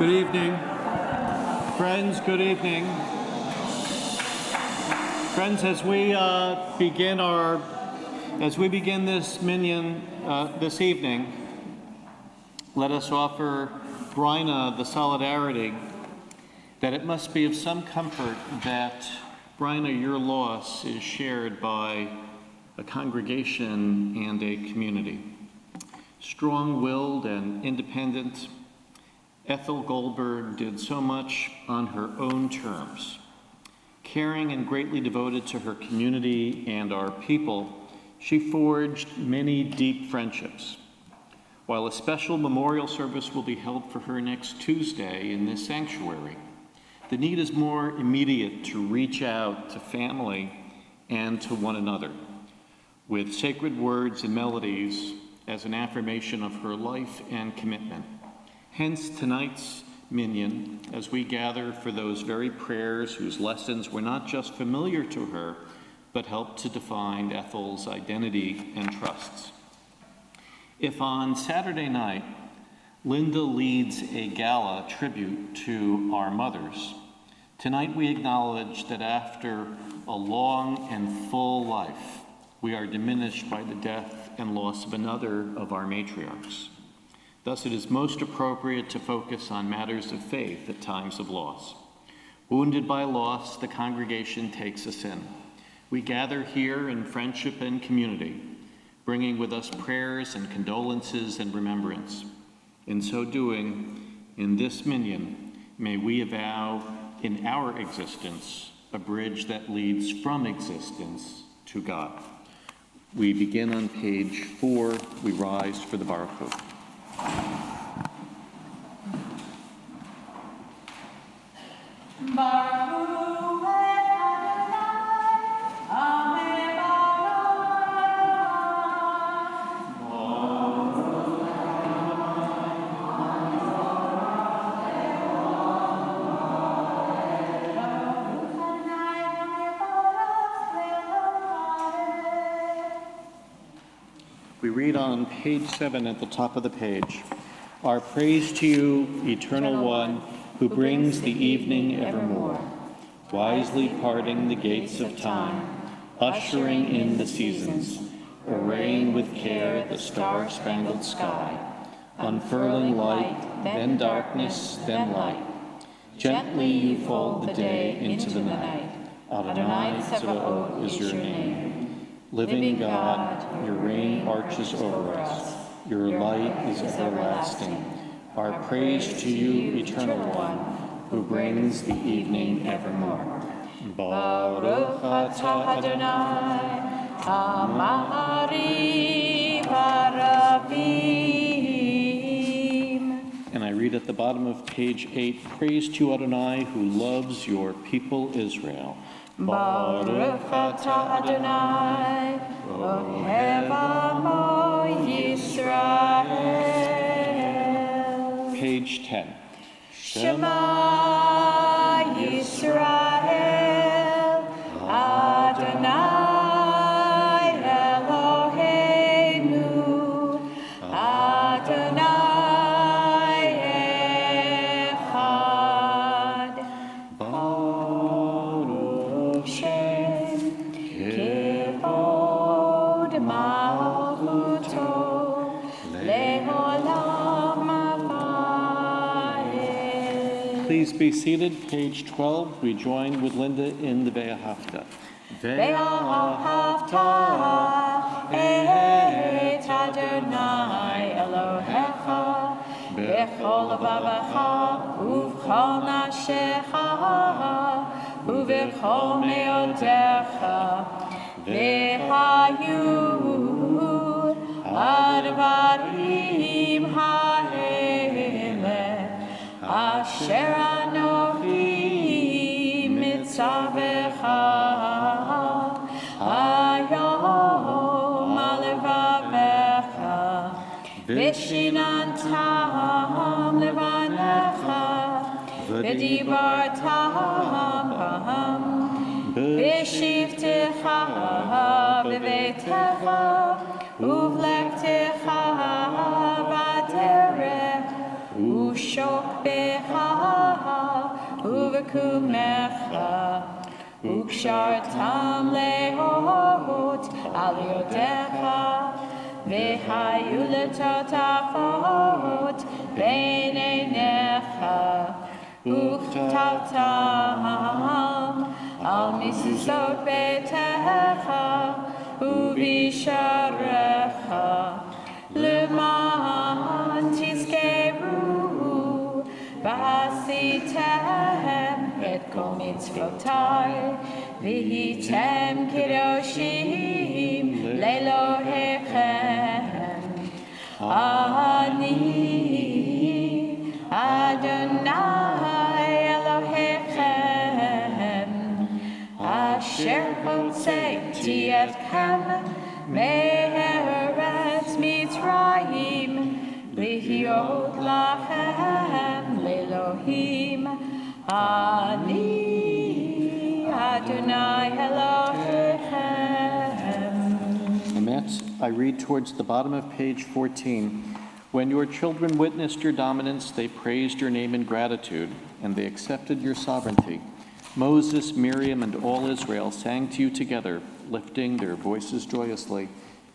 Good evening. Friends, good evening. Friends, as we begin this minyan this evening, let us offer Bryna the solidarity that it must be of some comfort that, Bryna, your loss is shared by a congregation and a community. Strong-willed and independent, Ethel Goldberg did so much on her own terms. Caring and greatly devoted to her community and our people, she forged many deep friendships. While a special memorial service will be held for her next Tuesday in this sanctuary, the need is more immediate to reach out to family and to one another with sacred words and melodies as an affirmation of her life and commitment. Hence tonight's minyan, as we gather for those very prayers whose lessons were not just familiar to her, but helped to define Ethel's identity and trusts. If on Saturday night, Linda leads a gala tribute to our mothers, tonight we acknowledge that after a long and full life, we are diminished by the death and loss of another of our matriarchs. Thus, it is most appropriate to focus on matters of faith at times of loss. Wounded by loss, the congregation takes us in. We gather here in friendship and community, bringing with us prayers and condolences and remembrance. In so doing, in this minyan, may we avow in our existence a bridge that leads from existence to God. We begin on page 4. We rise for the Baruch. We read on page 7 at the top of the page. Our praise to you, Eternal One, who brings the evening evermore, wisely parting the gates of time, ushering in the seasons, arraying with care the star-spangled sky, unfurling light, then darkness, then light. Gently you fold the day into the night. Adonai Tzebaoth is your name. Living God, your reign arches over us. Your light is everlasting. Our praise to you, Eternal One, who brings the evening evermore. Baruch atah Adonai, Amari Baravim. And I read at the bottom of page 8, praise to Adonai, who loves your people Israel. Baruch atah Adonai, Ohev Amo Yisrael. Page 10. Shema Yisrael, Adonai Eloheinu, Adonai Echad. Baruch Shem Kevod Malchuto Le'olam Avayel. Please be seated. Page 12. We join with Linda in the Ve'ahavta. Ve'ahavta et Adonai Elohecha b'chol levavecha u'v'chol nafshecha u'v'chol me'odecha ve'hayu advarim ha'ele asher anochi mitzavecha hayom alevavecha v'shinantam levanecha v'dibartam bam v'shivtecha v'veitecha uvlektecha v'aderech u'shok becha ובקומך, וקשרתם להות על ידיך, והיו לטוטפות בין עיניך, וכתבתם על מזוזות ביתך ובשעריך, למען תזכרו ועשיתם את כל מצוותיי, והייתם קדושים לאלוהיכם. אני אדוני אלוהיכם, אשר הוצאתי אתכם מארץ מצרים, להיות לכם לאלוהים. אני אדוני אלוהיכם. And that's, I read towards the bottom of page 14. When your children witnessed your dominance, they praised your name in gratitude, and they accepted your sovereignty. Moses, Miriam, and all Israel sang to you together, lifting their voices joyously.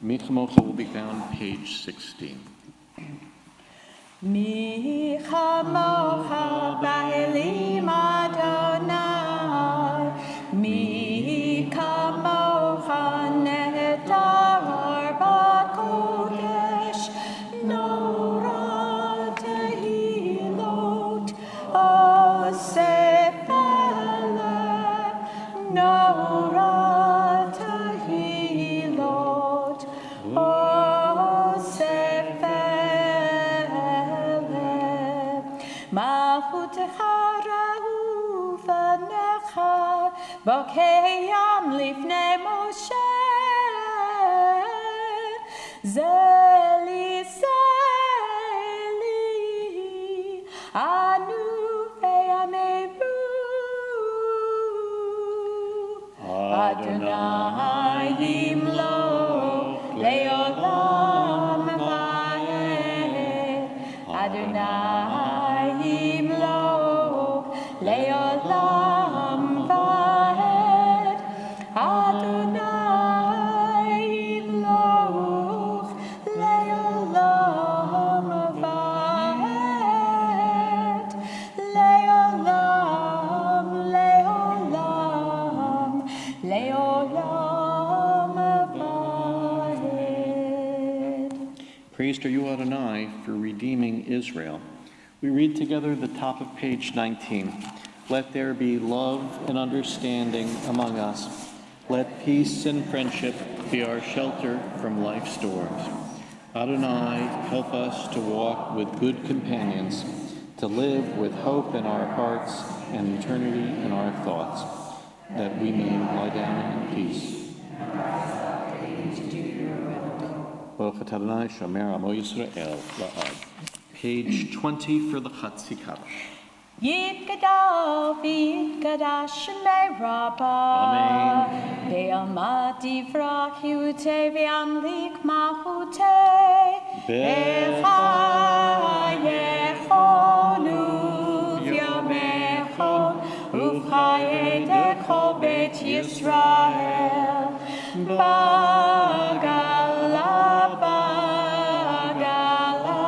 Mi Chamocha will be found page 16. Mi chamocha ba'elim Adonai, mi kamocha nehedar ba'kodesh, nora tehilot osef eleh, nora tehilot osef eleh, malchutecha ra'u v'necha b'keyam lifnei Moshe, zeli zeli anu ve'ameru Adonai yimlo le'olam va'ed, Adonai yimlo le'olam va'ed, Adonai yimlo le'olam va'ed, le'olam, le'olam, le'olam va'ed. Praised are you, Adonai, for redeeming Israel. We read together the top of page 19. Let there be love and understanding among us. Let peace and friendship be our shelter from life's storms. Adonai, help us to walk with good companions, to live with hope in our hearts and eternity in our thoughts, that we may lie down in peace. Baruch atah Adonai shomer amo Yisrael la'ad. Page 20 for the Chatzi Kaddish. Yitgadal v'yitgadash shemei Rabbah. Amen. Ve'almat divrach yute ve'amlik malchutei. V'chayechonu v'yomechon uv'chayei kol beit Yisrael. Bagala, bagala,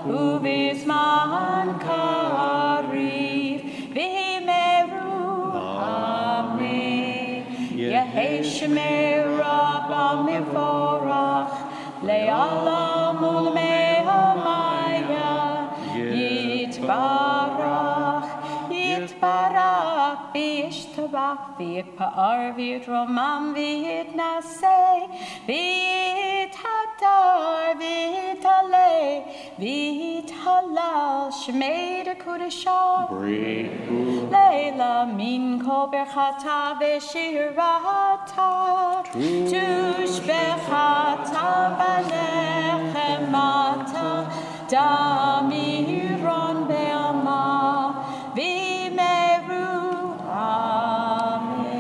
ubizman kariv, v'himeru, amen. Yehei shemei Rabba mivorach, le'alam u'le'mehamaya, yitbarach, yitbarach, v'yishtabach, v'yitpa'ar, v'yitromam, v'yitnaseh, v'yithadar, v'yitaleh, v'yithalal, shmei dekudashah, leila min kol berchata v'shirata, tush berchata v'nechemata, damiron be'ama, v'meru, amen.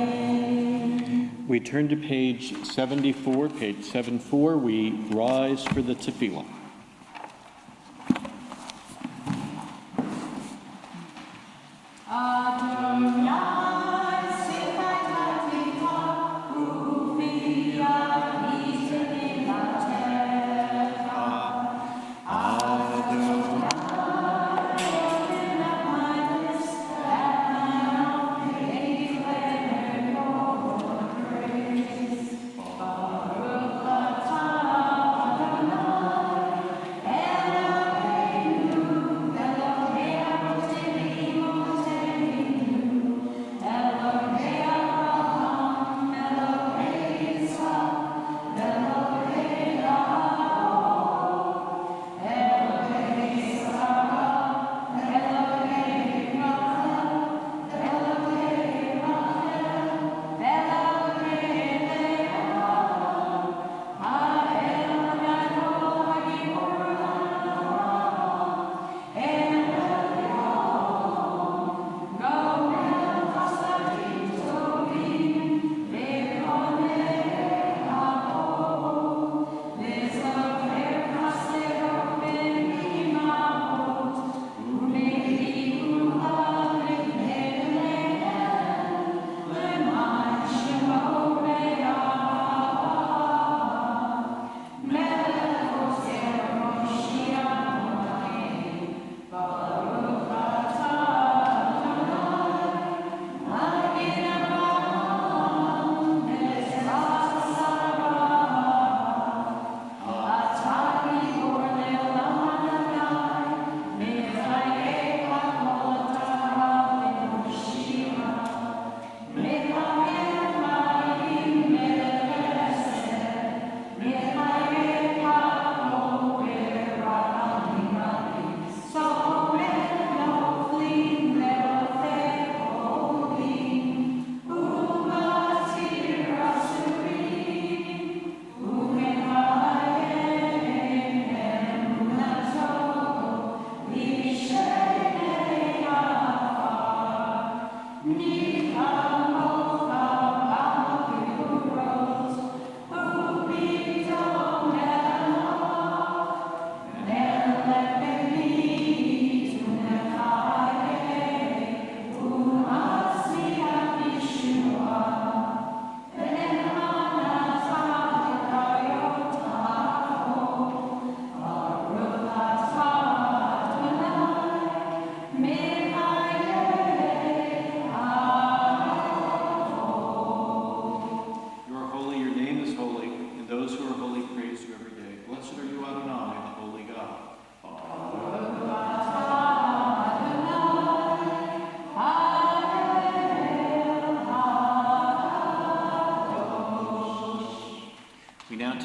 We turn to page 74, page 74. We rise for the tefillah. Adonai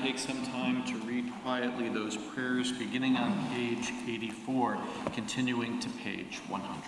take some time to read quietly those prayers beginning on page 84, continuing to page 100.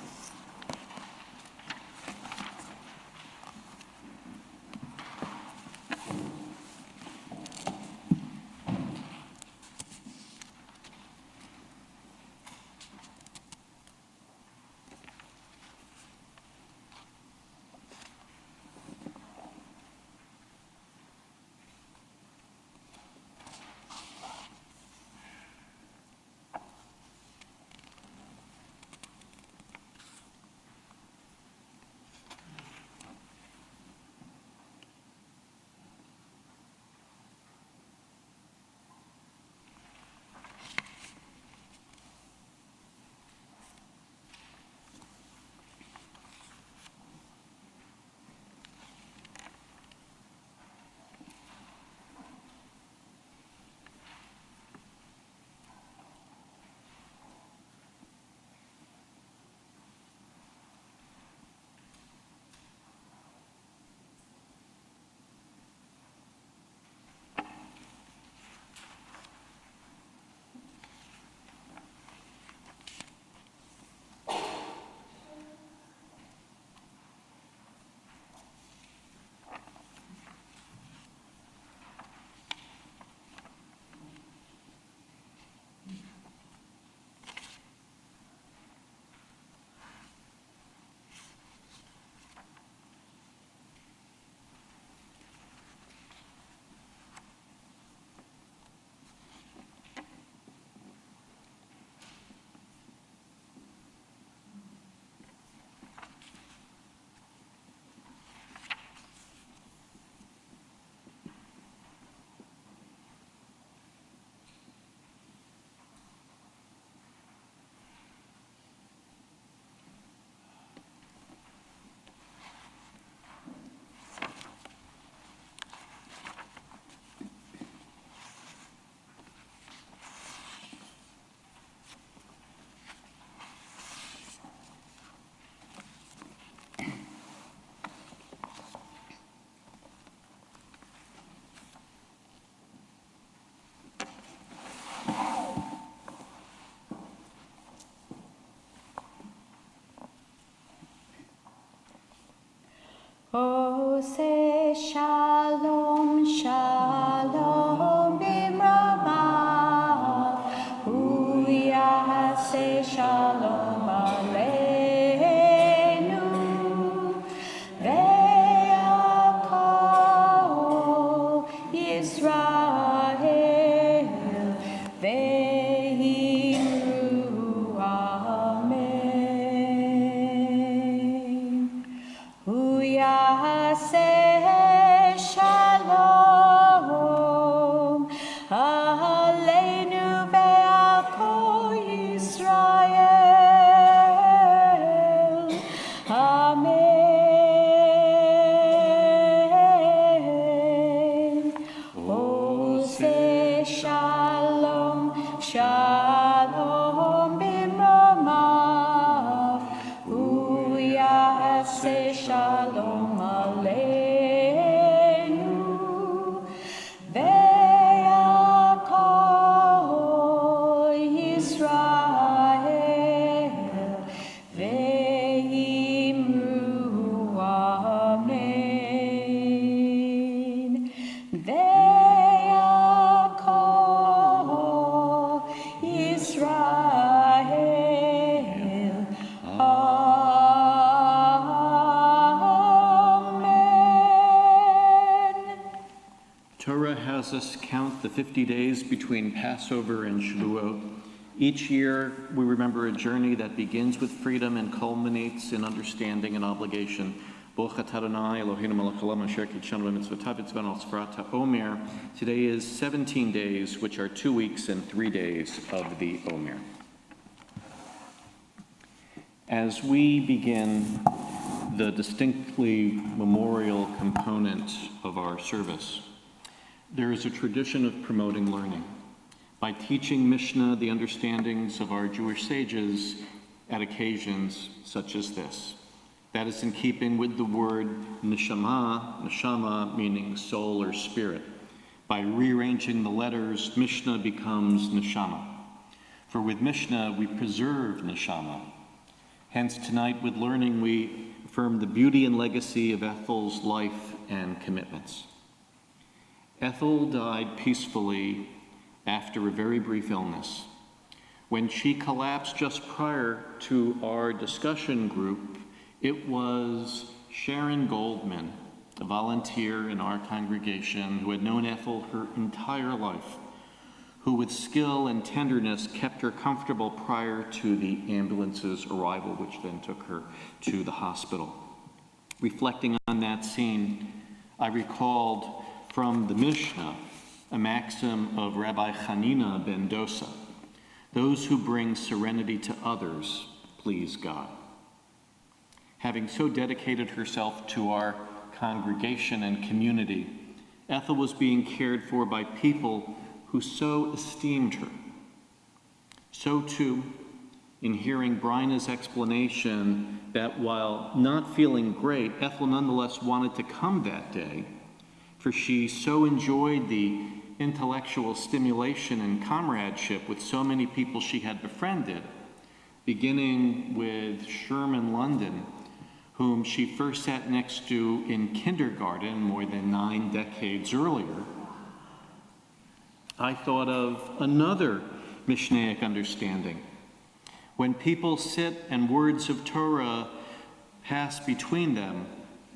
Ose shalom, shalom bimrama, uyase shalom aleinu, ve'akol Yisrael, ve'imru amen. Uyase shalom aleinu ve'akol Yisrael. Amen. Ose shalom, shalom bimramav. Uyase shalom aleinu, ve'akol Yisrael, ve'imru amen. Ve'akol Yisrael, amen. Torah has us count the 50 days between Passover and Shavuot. Each year, we remember a journey that begins with freedom and culminates in understanding and obligation. Today is 17 days, which are 2 weeks and 3 days of the Omer. As we begin the distinctly memorial component of our service, there is a tradition of promoting learning by teaching Mishnah, the understandings of our Jewish sages, at occasions such as this. That is in keeping with the word neshama, neshama meaning soul or spirit. By rearranging the letters, Mishnah becomes Neshama. For with Mishnah, we preserve Neshama. Hence, tonight, with learning, we affirm the beauty and legacy of Ethel's life and commitments. Ethel died peacefully after a very brief illness. When she collapsed just prior to our discussion group, it was Sharon Goldman, a volunteer in our congregation who had known Ethel her entire life, who with skill and tenderness kept her comfortable prior to the ambulance's arrival, which then took her to the hospital. Reflecting on that scene, I recalled from the Mishnah a maxim of Rabbi Hanina ben Dosa: those who bring serenity to others please God. Having so dedicated herself to our congregation and community, Ethel was being cared for by people who so esteemed her. So too, in hearing Bryna's explanation that while not feeling great, Ethel nonetheless wanted to come that day, for she so enjoyed the intellectual stimulation and comradeship with so many people she had befriended, beginning with Sherman London, whom she first sat next to in kindergarten more than 9 decades earlier. I thought of another Mishnaic understanding. When people sit and words of Torah pass between them,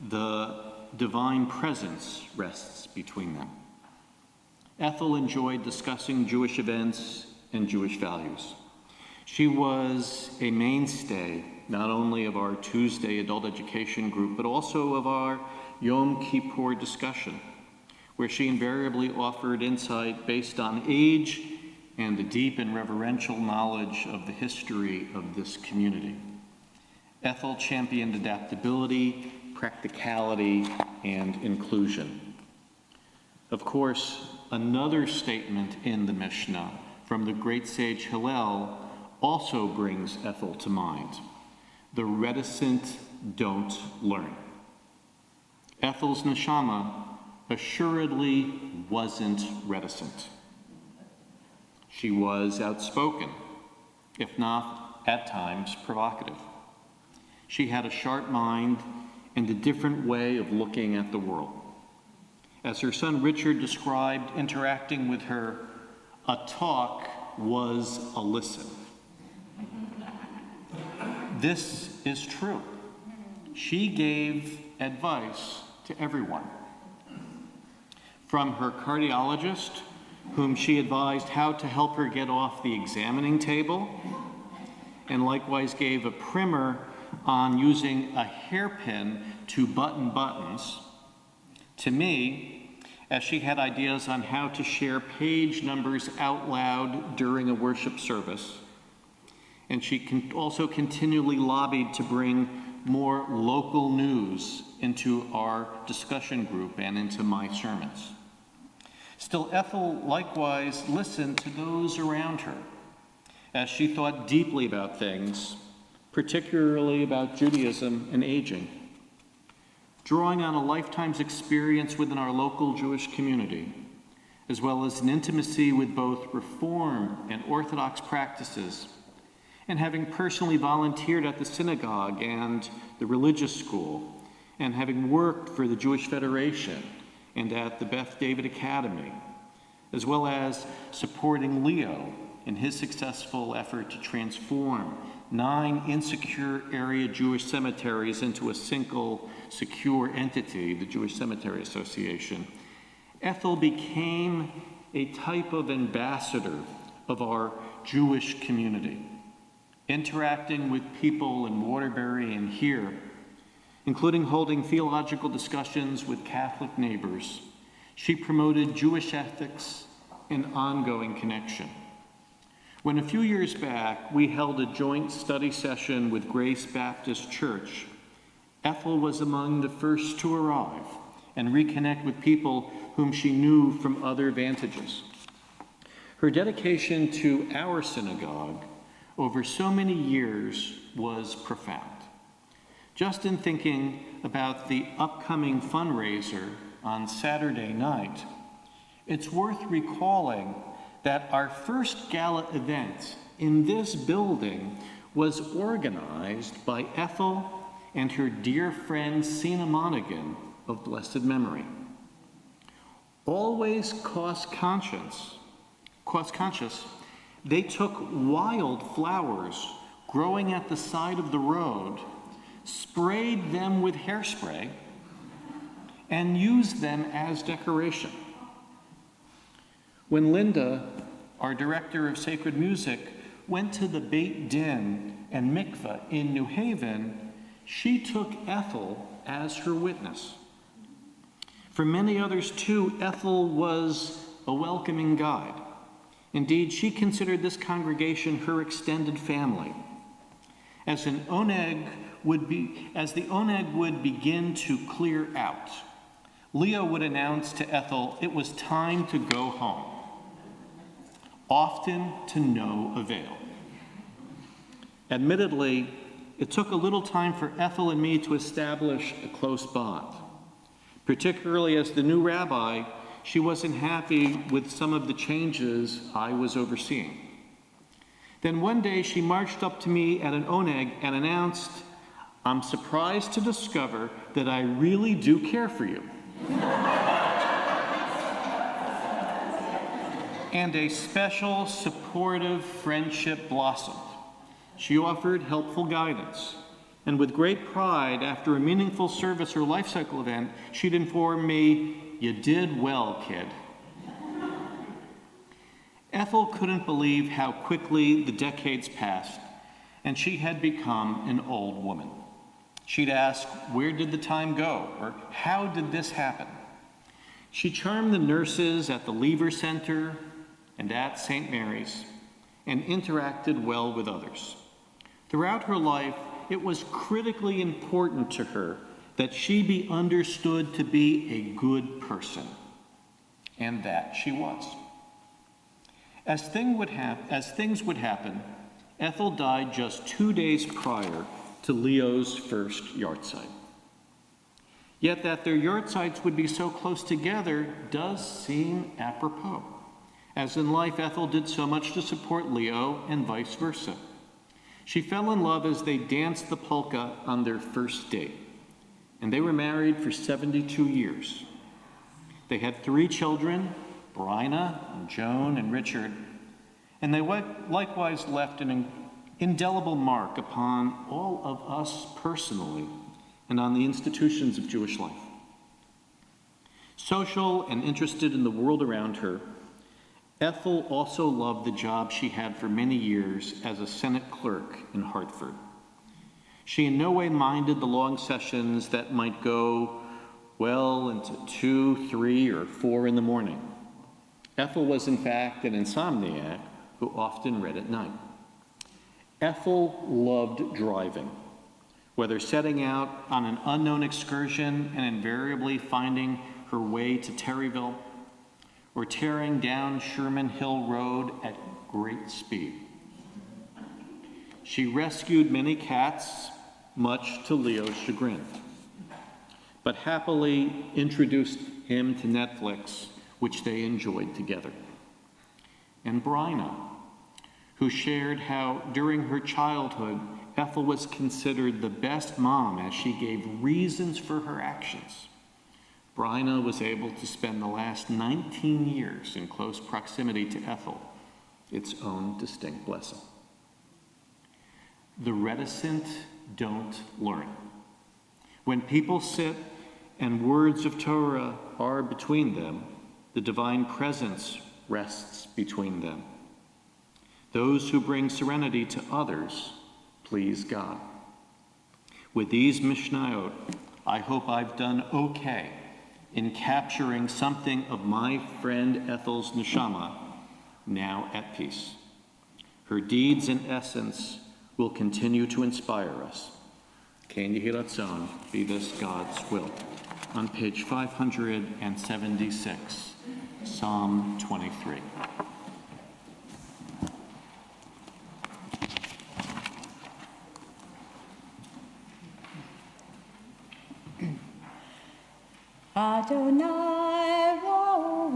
the divine presence rests between them. Ethel enjoyed discussing Jewish events and Jewish values. She was a mainstay not only of our Tuesday adult education group, but also of our Yom Kippur discussion, where she invariably offered insight based on age and a deep and reverential knowledge of the history of this community. Ethel championed adaptability, practicality, and inclusion. Of course, another statement in the Mishnah from the great sage Hillel also brings Ethel to mind: the reticent don't learn. Ethel's neshama assuredly wasn't reticent. She was outspoken, if not at times provocative. She had a sharp mind and a different way of looking at the world. As her son Richard described interacting with her, a talk was a listen. This is true. She gave advice to everyone. From her cardiologist, whom she advised how to help her get off the examining table, and likewise gave a primer on using a hairpin to button buttons, to me, as she had ideas on how to share page numbers out loud during a worship service. And she also continually lobbied to bring more local news into our discussion group and into my sermons. Still, Ethel likewise listened to those around her as she thought deeply about things, particularly about Judaism and aging. Drawing on a lifetime's experience within our local Jewish community, as well as an intimacy with both Reform and Orthodox practices, and having personally volunteered at the synagogue and the religious school, and having worked for the Jewish Federation and at the Beth David Academy, as well as supporting Leo in his successful effort to transform 9 insecure area Jewish cemeteries into a single secure entity, the Jewish Cemetery Association, Ethel became a type of ambassador of our Jewish community, interacting with people in Waterbury and here, including holding theological discussions with Catholic neighbors. She promoted Jewish ethics and ongoing connection. When a few years back we held a joint study session with Grace Baptist Church, Ethel was among the first to arrive and reconnect with people whom she knew from other vantages. Her dedication to our synagogue over so many years was profound. Just in thinking about the upcoming fundraiser on Saturday night, It's worth recalling that our first gala event in this building was organized by Ethel and her dear friend Sina Monaghan of blessed memory. Always cost-conscious, they took wild flowers growing at the side of the road, sprayed them with hairspray, and used them as decoration. When Linda, our director of sacred music, went to the Beit Din and Mikveh in New Haven, she took Ethel as her witness. For many others too, Ethel was a welcoming guide. Indeed, she considered this congregation her extended family. As the oneg would begin to clear out, Leo would announce to Ethel it was time to go home, often to no avail. Admittedly, it took a little time for Ethel and me to establish a close bond. Particularly as the new rabbi, she wasn't happy with some of the changes I was overseeing. Then one day she marched up to me at an oneg and announced, "I'm surprised to discover that I really do care for you." And a special supportive friendship blossomed. She offered helpful guidance. And with great pride, after a meaningful service or life cycle event, she'd inform me, "You did well, kid." Ethel couldn't believe how quickly the decades passed, and she had become an old woman. She'd ask, "Where did the time go?" or "How did this happen?" She charmed the nurses at the Lever Center and at St. Mary's, and interacted well with others. Throughout her life, it was critically important to her that she be understood to be a good person, and that she was. As things would happen, Ethel died just 2 days prior to Leo's first yahrzeit. Yet that their yahrzeits would be so close together does seem apropos. As in life, Ethel did so much to support Leo and vice versa. She fell in love as they danced the polka on their first date, and they were married for 72 years. They had 3 children, Bryna, Joan, and Richard, and they likewise left an indelible mark upon all of us personally and on the institutions of Jewish life. Social and interested in the world around her, Ethel also loved the job she had for many years as a Senate clerk in Hartford. She in no way minded the long sessions that might go well into 2, 3, or 4 in the morning. Ethel was in fact an insomniac who often read at night. Ethel loved driving, whether setting out on an unknown excursion and invariably finding her way to Terryville, or tearing down Sherman Hill Road at great speed. She rescued many cats, much to Leo's chagrin, but happily introduced him to Netflix, which they enjoyed together. And Bryna, who shared how during her childhood, Ethel was considered the best mom as she gave reasons for her actions. Bryna was able to spend the last 19 years in close proximity to Ethel, its own distinct blessing. The reticent don't learn. When people sit and words of Torah are between them, the divine presence rests between them. Those who bring serenity to others please God. With these Mishnayot, I hope I've done okay in capturing something of my friend Ethel's neshama, now at peace. Her deeds and essence will continue to inspire us. Ken Yehi Ratzon, be this God's will. On page 576, Psalm 23. Adonai Roi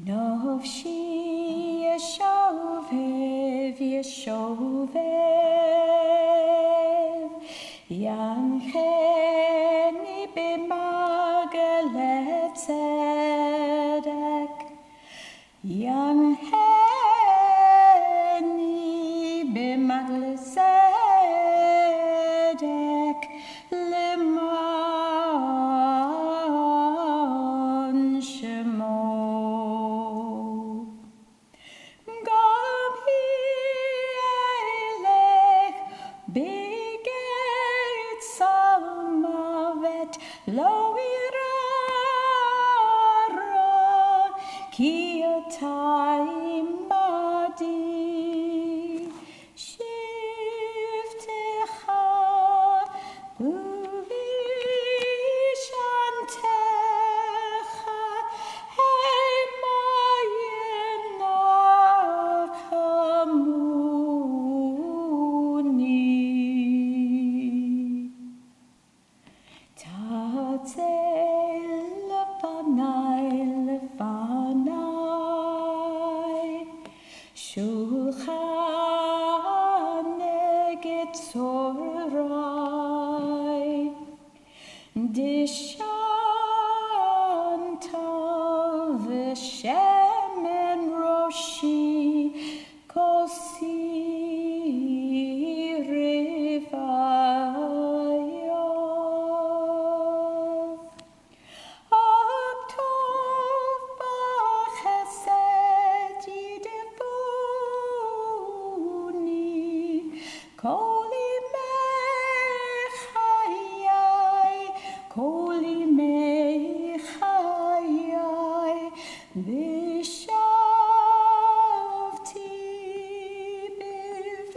נפשי ישובב, ישובב, ינחני במעגלי צדק, ינחני במעגלי צדק, למען שמו. גם ילך בגיא צל מוות, לא ירא רע, כי אתה עמדי. שבטך ובשענתך המה ינחמוני. תעצה לפני, לפני, שולחן נגד צוררי, דשנת ושמן ראשי, כוסי רוויה. הכתוב בחסד ידבוני, כל ימי חיי, כל ימי חיי, ושבתי בבית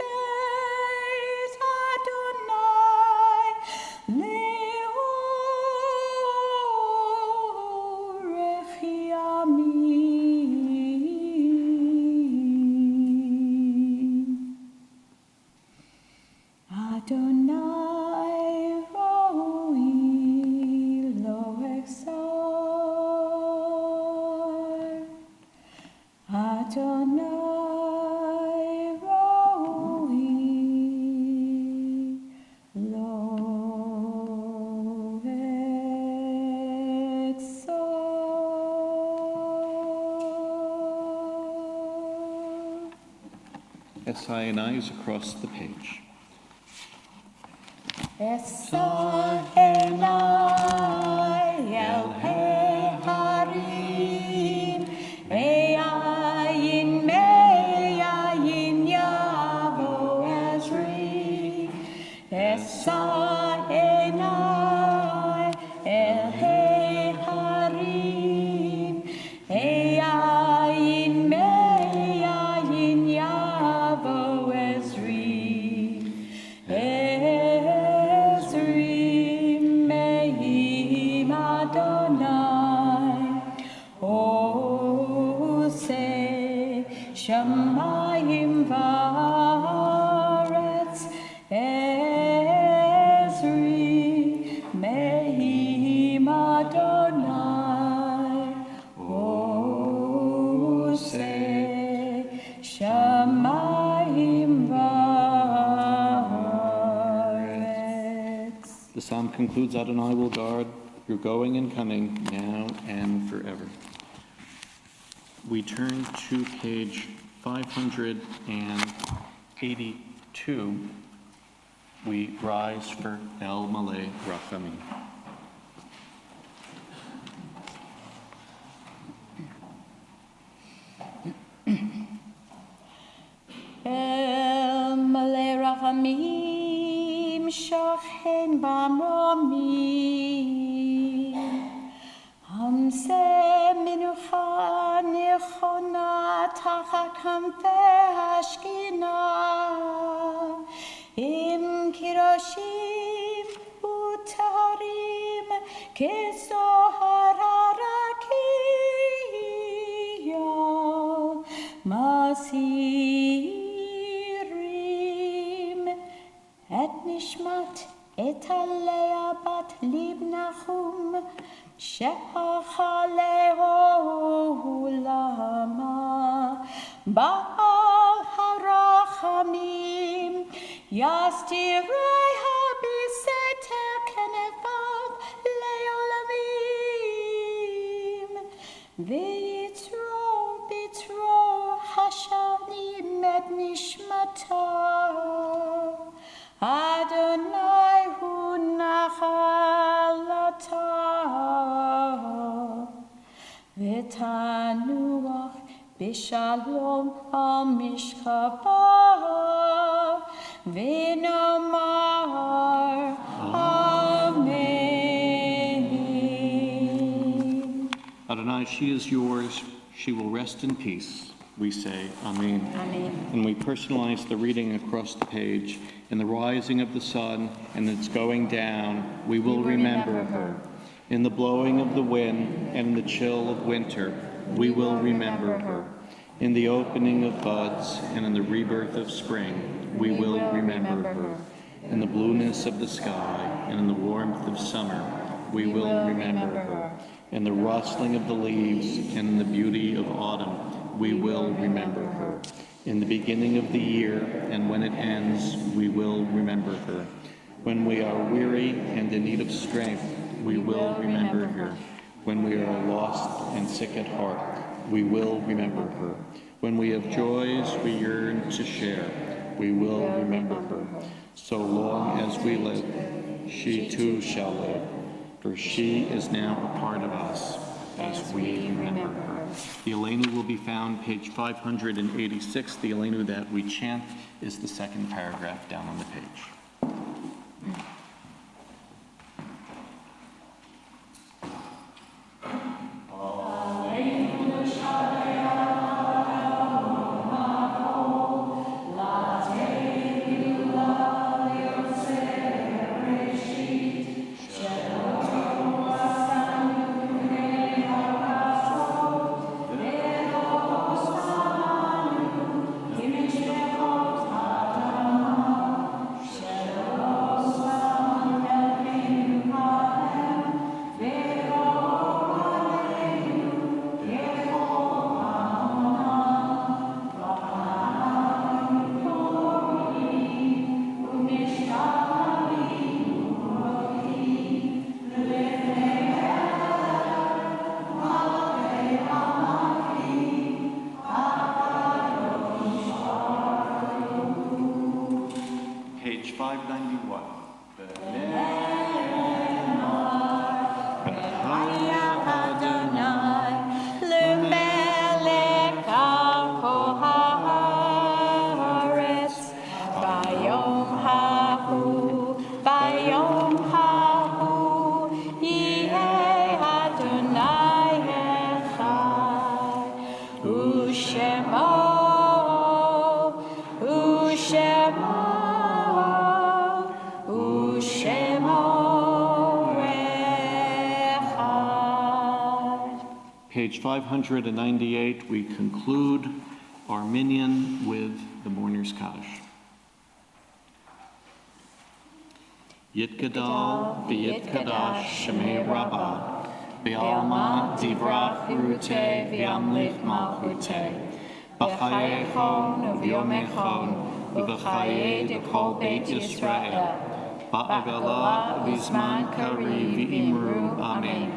אדוני לאורך ימים. אדוני רואי לא אחסר, אדוני רואי לא אחסר. SI and I's across the page. אשא עיני אל ההרים, מאין מאין יבוא עזרי. אשא עיני אל ההרים, מאין מאין יבוא עזרי. עזרי מעם אדוני, עושה שמיים וארץ. עזרי מעם אדוני, עושה שמיים וארץ. The psalm concludes, Adonai will guard your going and coming now and forever. We turn to page 582. We rise for El Malay Rachamim. El Malay Rachamim שוכן במרומים, המסה מנוחה נכונה תחת כנפי השכינה, עם קירושים וטהרים כזוהר הרקיע, מסירים את נשמת עתליה בת ליב נחום, She'achalehu lama Ba'al harachamim Yastirei habiseter kenevav leolamim V'yitro hashanim et nishmata Adonai hu nachalata V'tanuach b'shalom al mishkabah V'nomar Amen. Adonai, she is yours. She will rest in peace. We say, Amen. Amen. And we personalize the reading across the page. In the rising of the sun and its going down, we will remember her. In the blowing of the wind and in the chill of winter, we will remember her. In the opening of buds and in the rebirth of spring, we will remember her. In the blueness of the sky and in the warmth of summer, we will remember her. In the rustling of the leaves and in the beauty of autumn, we will remember her. In the beginning of the year and when it ends, we will remember her. When we are weary and in need of strength, we will remember her. When we are lost and sick at heart, we will remember her. When we have joys we yearn to share, we will remember her. So long as we live, she too shall live, for she is now a part of us as we remember her. The Elenu will be found page 586. The Elenu that we chant is the second paragraph down on the page. Page 591. Page 598, we conclude our minyan with the Mourner's Kaddish. Yitgadal v'yitkadash shemei rabbah, v'alma divrach urute v'yamlich malchute, b'chayechon v'yomechon v'b'chaye dekol beit Yisrael, ba'agala v'zman kari v'imru amen.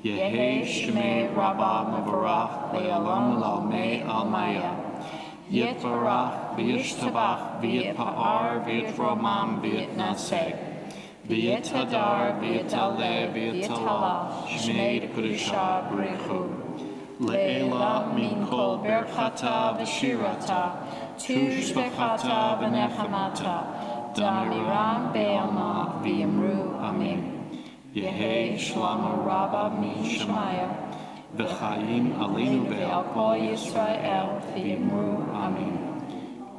Yehi Shemei Rabbah Mavarach Le'olam L'Almei Almaya Yitvarach V'yishtabach V'yitpa'ar V'yitromam V'yitnaseh V'yithadar V'yitaleh V'yitala Shmei Kudusha B'rechu Le'ela Min Kol Berchata V'shirata Tush V'chata V'nechamata Damiram Be'alma V'yimru Amen. Yehi Shlama Rabba Mi Shemaya, V'chaim Aleinu Ve'al Kol Yisrael V'yimru Amen.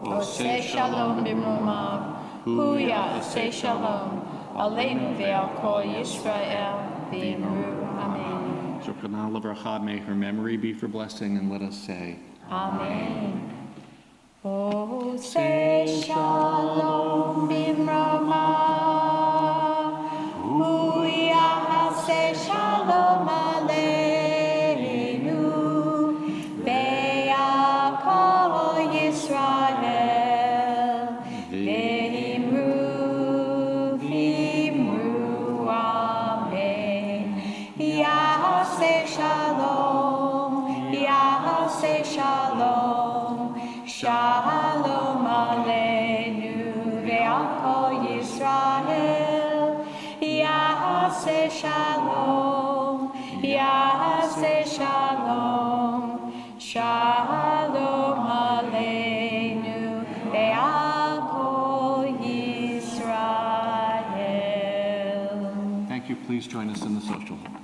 Oseh Shalom B'mrumav, Huya Oseh Shalom, Aleinu Ve'al Kol Yisrael V'yimru Amen. Zochana L'Vracha, may her memory be for blessing, and let us say, Amen. Oseh Shalom B'mrumav, Say shalom Shalom Aleinu ve'al Yisrael. Yaseh Shalom, Yaseh Shalom. Shalom Aleinu ve'al Yisrael. Thank you. Please join us in the social hall.